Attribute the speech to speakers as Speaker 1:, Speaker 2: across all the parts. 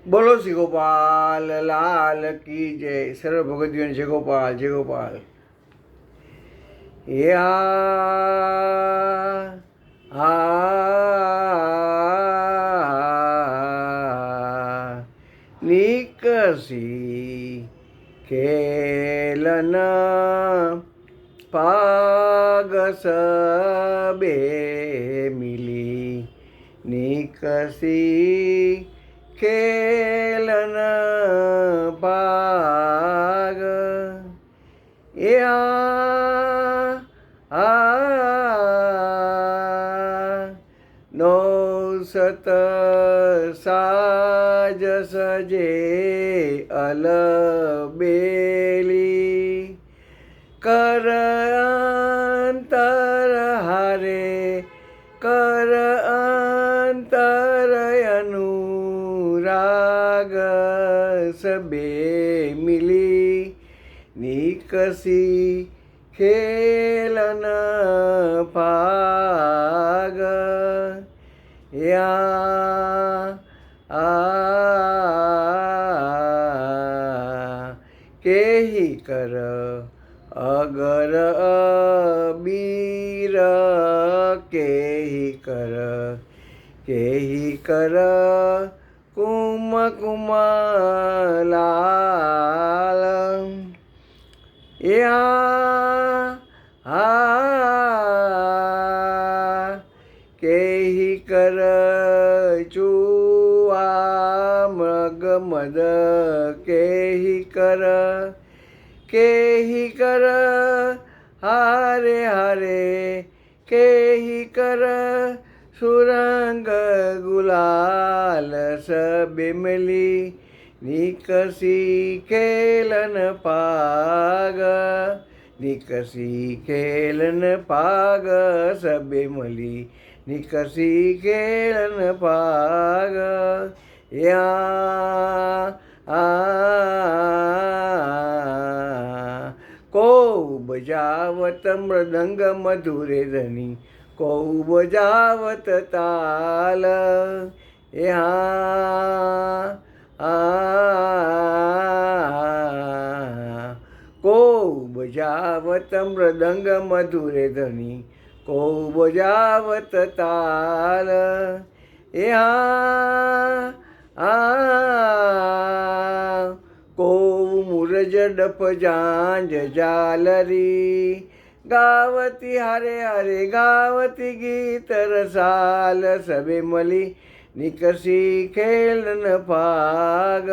Speaker 1: બોલો શ્રી ગોપાલ લાલ કી જય. સર્વ ભગવદીઓને જય ગોપાલ જય ગોપાલ. નિકસી ખેલન પાગસ બે મિલી નિકસી ખેલન પાગ એ નૌસત સાજ સજે અલબેલી કર અંતર હારે કર અંતર અનુરાગ સબે મિલી નિકસી ખેલન પાગ કેહી કર અગર અબીર કેહી કર કુમ કુમલાલ કેહી કર ચુઆ મૃગ મદ કેહી કર હારે હારે કેહી કર સુરંગ ગુલાલ સબે મલી નિકસી ખેલન પાગ નિકસી ખેલન પાગ સબે મલી નિકસી ખેલન પાગ કો બજાવત મૃદંગ મધુરે ધની કો બજાવત તાલ કો બજાવત મૃદંગ મધુરે ધની કો બજાવત તાલ કો મુરજ ડફ જાંજ જાલરી ગાવતી હારે હારે ગાવતી ગીત રસાલ સબે મલી નિકસી ખેલન પાગ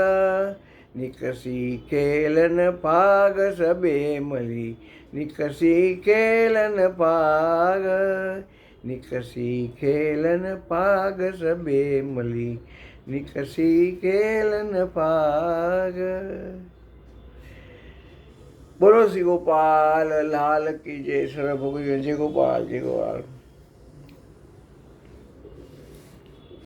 Speaker 1: નિકસી ખેલન પાગ સબે મલી નિકસી ખેલન પાગ નિકસી ખેલન પાગ સબે મલી નિકસી ખેલન પાગ. બોલો શ્રી ગોપાલ લાલ કી જય. સર્વ ભગવદીઓને જય ગોપાલ જય ગોપાલ.